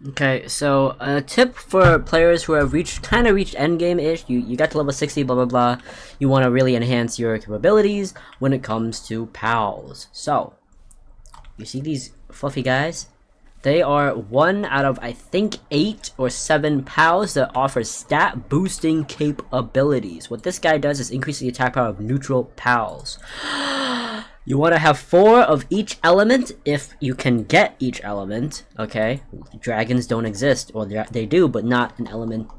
Okay, so a tip for players who have kind of reached endgame-ish, you got to level 60, blah blah blah, you want to really enhance your capabilities when it comes to pals. So, you see these fluffy guys? They are one out of, I think, 8 or 7 pals that offer stat boosting capabilities. What this guy does is increase the attack power of neutral pals. You want to have 4 of each element if you can get each element, okay? Dragons don't exist, or they do, but not an element,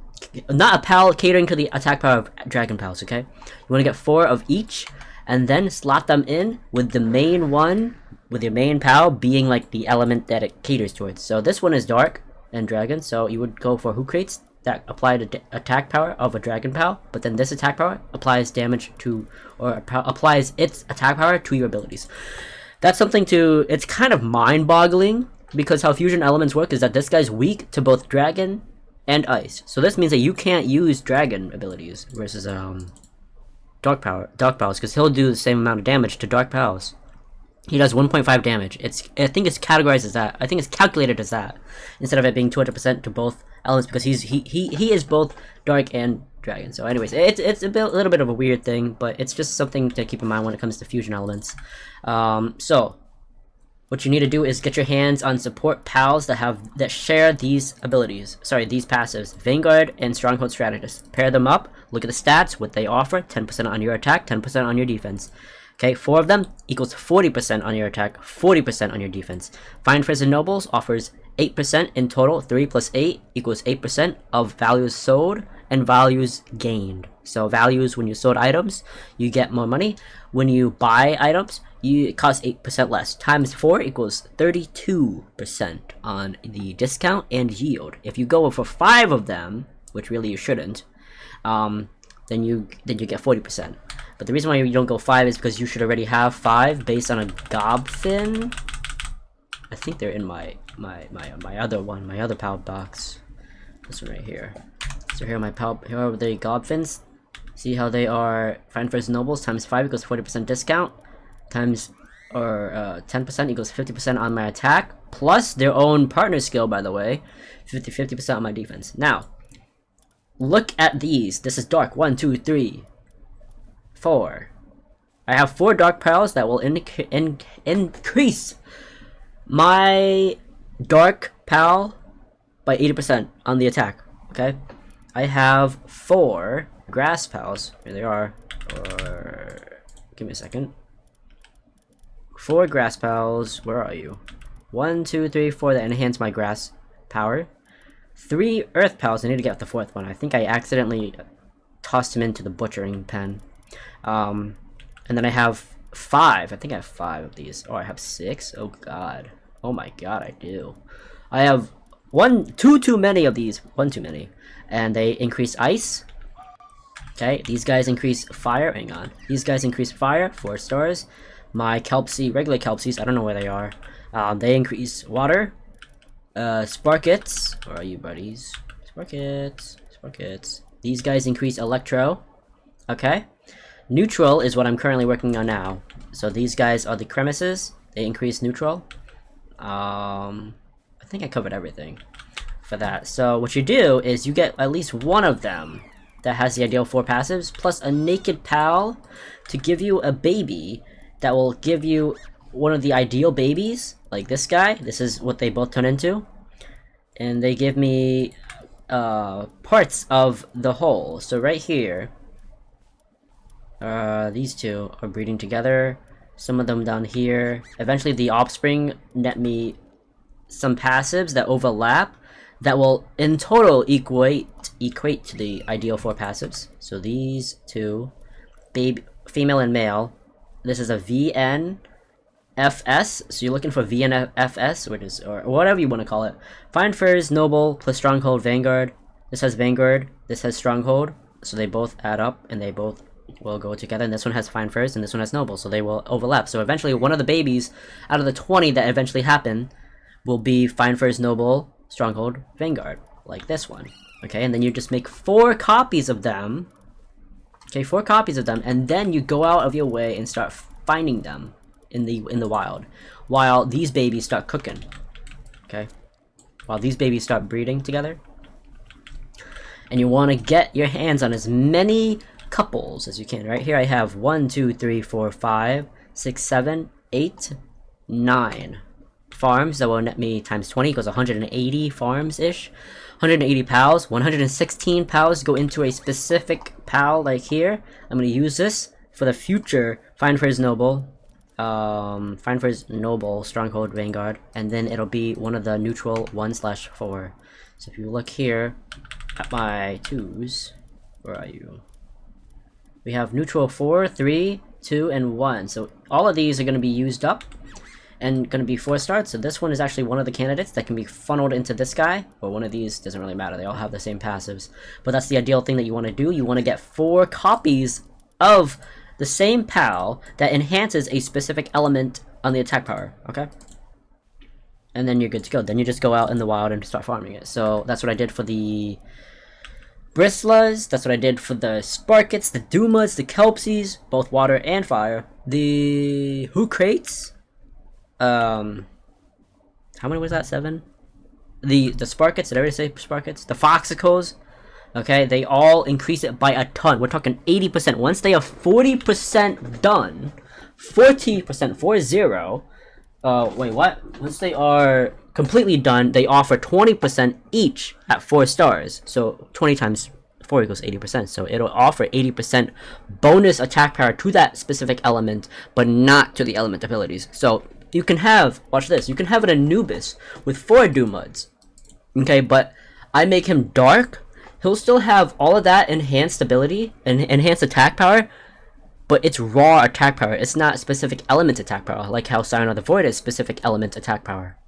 not a pal catering to the attack power of dragon pals, okay? You want to get 4 of each, and then slot them in with the main one, with your main pal being like the element that it caters towards. So this one is dark and dragon, so you would go for who crates that apply the attack power of a dragon pal, but then this attack power applies damage to, or applies its attack power to your abilities. That's something to, it's kind of mind-boggling, because how fusion elements work is that this guy's weak to both dragon and ice. So this means that you can't use dragon abilities versus dark pals, because he'll do the same amount of damage to dark pals. He does 1.5 damage. I think it's categorized as that. I think it's calculated as that, instead of it being 200% to both elements, because he is both dark and dragon. So anyways, it's a little bit of a weird thing, but it's just something to keep in mind when it comes to fusion elements. So what you need to do is get your hands on support pals that share these abilities. Sorry, these passives. Vanguard and Stronghold Strategist. Pair them up. Look at the stats, what they offer. 10% on your attack, 10% on your defense. Okay, 4 of them equals 40% on your attack, 40% on your defense. Find Friends and Nobles offers 8% in total. 3 plus 8 equals 8% of values sold and values gained. So values, when you sold items, you get more money. When you buy items, it costs 8% less. Times 4 equals 32% on the discount and yield. If you go for 5 of them, which really you shouldn't, then you get 40%. But the reason why you don't go 5 is because you should already have 5 based on a gobfin. I think they're in my other one, my other pal box. This one right here. So here are the gobfins. See how they are Find First Nobles times 5 equals 40% discount. Times, or 10% equals 50% on my attack. Plus their own partner skill, by the way. 50% on my defense. Now, look at these. This is dark. 1, 2, 3, 4. I have 4 dark pals that will increase my dark pal by 80% on the attack. Okay, I have 4 grass pals. Here they are. Or give me a second. 4 grass pals. Where are you? 1, 2, 3, 4 that enhance my grass power. 3 earth pals. I need to get the 4th one. I think I accidentally tossed him into the butchering pen. And then I have 5. I think I have 5 of these. Oh, I have 6. Oh god. Oh my god, I do. I have 2 too many of these. 1 too many. And they increase ice. Okay, these guys increase fire. Hang on. These guys increase fire. 4 stars. My Kelpsie, regular Kelpsies, I don't know where they are. They increase water. Sparkets. Where are you, buddies? Sparkets. These guys increase electro. Okay. Neutral is what I'm currently working on now. So these guys are the crevices. They increase neutral. I think I covered everything for that. So what you do is you get at least one of them that has the ideal 4 passives, plus a naked pal to give you a baby that will give you one of the ideal babies, like this guy. This is what they both turn into. And they give me parts of the whole. So right here, these 2 are breeding together. Some of them down here. Eventually the offspring net me some passives that overlap that will in total equate to the ideal 4 passives. So these 2, baby, female and male. This is a VNFS, so you're looking for VNFS, which is, or whatever you want to call it. Find Furs, Noble, plus Stronghold, Vanguard. This has Vanguard, this has Stronghold, so they both add up, and they both will go together, and this one has Find Furs, and this one has Noble, so they will overlap. So eventually, one of the babies, out of the 20 that eventually happen, will be Find Furs, Noble, Stronghold, Vanguard, like this one. Okay, and then you just make 4 copies of them. Okay, 4 copies of them, and then you go out of your way and start finding them in the wild, while these babies start cooking. Okay, while these babies start breeding together. And you want to get your hands on as many couples as you can. Right here I have 1, 2, 3, 4, 5, 6, 7, 8, 9 farms that will net me times 20 equals 180 farms-ish. 180 pals. 116 pals go into a specific pal like here. I'm going to use this for the future Find for his noble. Find for his noble stronghold vanguard, and then it'll be one of the neutral 1/4. So if you look here at my 2s, where are you? We have neutral 4, 3, 2, and 1. So all of these are going to be used up and going to be 4 stars. So this one is actually one of the candidates that can be funneled into this guy. Or one of these, doesn't really matter. They all have the same passives. But that's the ideal thing that you want to do. You want to get 4 copies of the same pal that enhances a specific element on the attack power. Okay? And then you're good to go. Then you just go out in the wild and start farming it. So that's what I did for the Bristlas, that's what I did for the Sparkets, the Dumas, the Kelpsies, both water and fire. The Who Crates, how many was that? 7? The Sparkets, did I already say Sparkets? The Foxicles, okay, they all increase it by a ton. We're talking 80%. Once they are 40% done, 40%, 40, wait, what? Once they are completely done, they offer 20% each at 4 stars. So 20 times 4 equals 80%. So it'll offer 80% bonus attack power to that specific element, but not to the element abilities. So you can have, watch this, you can have an Anubis with 4 Dumuds. Okay, but I make him dark. He'll still have all of that enhanced ability and enhanced attack power, but it's raw attack power. It's not specific element attack power, like how Siren of the Void is specific element attack power.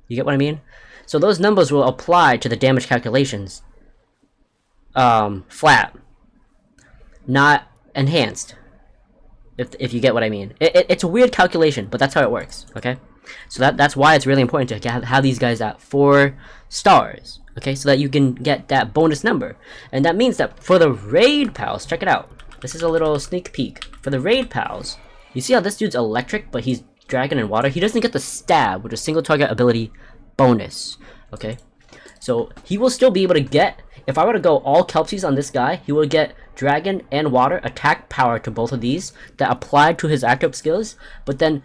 You get what I mean? So those numbers will apply to the damage calculations. Flat. Not enhanced. If you get what I mean. It's a weird calculation, but that's how it works, okay? So that's why it's really important to have these guys at 4 stars, okay? So that you can get that bonus number. And that means that for the raid pals, check it out. This is a little sneak peek. For the raid pals, you see how this dude's electric, but he's dragon and water? He doesn't get the stab, which is single target ability bonus, okay? So he will still be able to get, if I were to go all Kelpsies on this guy, he will get dragon and water attack power to both of these that apply to his active skills, but then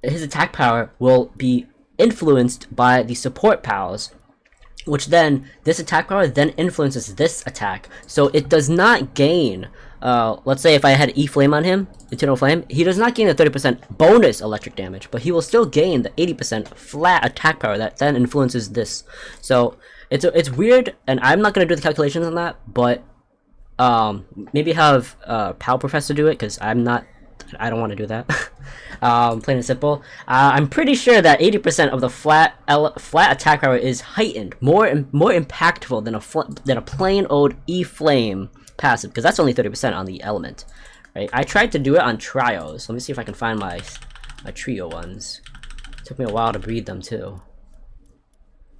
his attack power will be influenced by the support pals, which then, this attack power then influences this attack. So it does not gain, let's say if I had E-Flame on him, Eternal Flame, he does not gain the 30% bonus electric damage, but he will still gain the 80% flat attack power that then influences this. So it's weird, and I'm not going to do the calculations on that, but maybe have Pal Professor do it, because I don't want to do that. Plain and simple. I'm pretty sure that 80% of the flat attack power is heightened, more impactful than a plain old E-Flame passive, because that's only 30% on the element. Right? I tried to do it on trios. Let me see if I can find my trio ones. It took me a while to breed them too.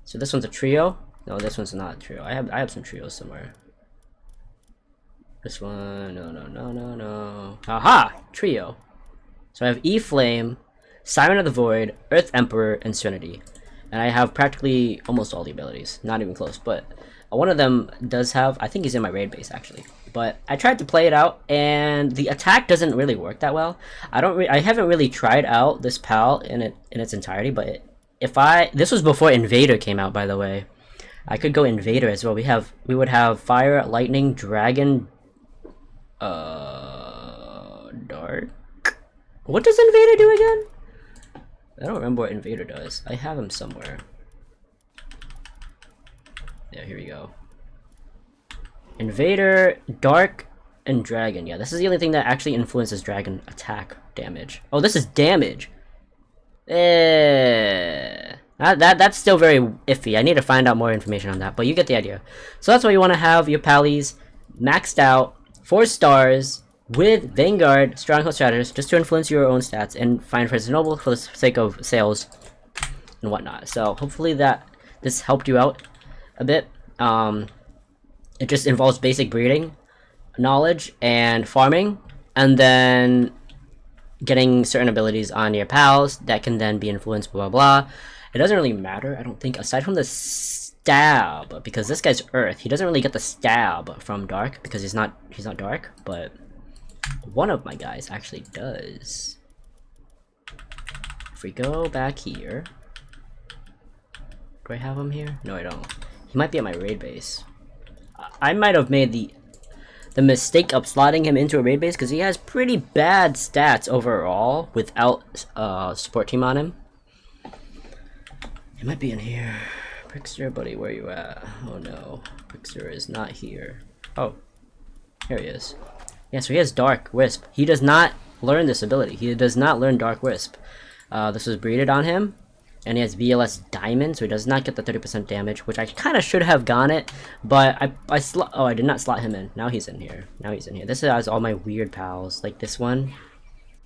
So this one's a trio. No, this one's not a trio. I have some trios somewhere. This one, no. Aha! Trio. So I have E-Flame, Siren of the Void, Earth Emperor, and Serenity. And I have practically almost all the abilities. Not even close, but one of them does have, I think he's in my raid base actually. But I tried to play it out, and the attack doesn't really work that well. I haven't really tried out this pal in its entirety, but this was before Invader came out, by the way. I could go Invader as well. We would have Fire, Lightning, Dragon, Dark. What does Invader do again? I don't remember what Invader does. I have him somewhere. Yeah, here we go. Invader, Dark, and Dragon. Yeah, this is the only thing that actually influences Dragon attack damage. Oh, this is damage. That's still very iffy. I need to find out more information on that, but you get the idea. So that's why you want to have your pallies maxed out, 4 stars, with Vanguard, Stronghold Strategist, just to influence your own stats, and Find for his noble for the sake of sales and whatnot. So hopefully this helped you out a bit. It just involves basic breeding knowledge and farming, and then getting certain abilities on your pals that can then be influenced, blah blah blah. It doesn't really matter, I don't think, aside from the stab, because this guy's earth. He doesn't really get the stab from dark because he's not dark, but one of my guys actually does. If we go back here, do I have him here? No, I don't. He might be at my raid base. I might have made the mistake of slotting him into a raid base because he has pretty bad stats overall without support team on him. He might be in here. Prickster, buddy, where you at? Oh no, Prickster is not here. Oh, here he is. Yeah, so he has Dark Wisp. He does not learn this ability. He does not learn Dark Wisp. This was breeded on him, and he has VLS Diamond, so he does not get the 30% damage, which I kind of should have gone it, but I did not slot him in. Now he's in here. Now he's in here. This has all my weird pals, like this one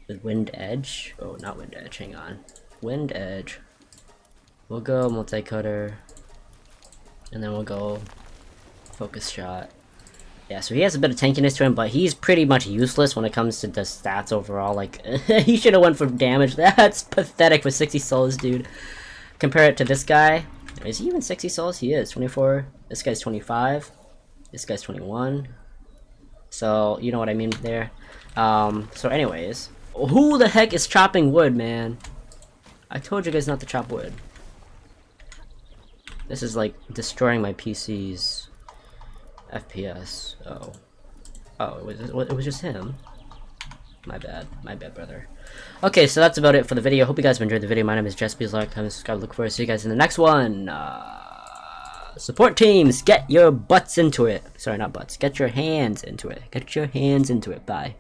with Wind Edge. Oh, not Wind Edge. Hang on, Wind Edge. We'll go multi-cutter, and then we'll go focus shot. Yeah, so he has a bit of tankiness to him, but he's pretty much useless when it comes to the stats overall. Like, he should have went for damage. That's pathetic for 60 souls, dude. Compare it to this guy. Is he even 60 souls? He is. 24. This guy's 25. This guy's 21. So, you know what I mean there. So anyways. Who the heck is chopping wood, man? I told you guys not to chop wood. This is like destroying my PC's FPS. Oh, it was just him. My bad, brother. Okay, so that's about it for the video. Hope you guys have enjoyed the video. My name is Jess. Please like, comment, subscribe. Look forward to see you guys in the next one. Support teams, get your butts into it. Sorry, not butts. Get your hands into it. Get your hands into it. Bye.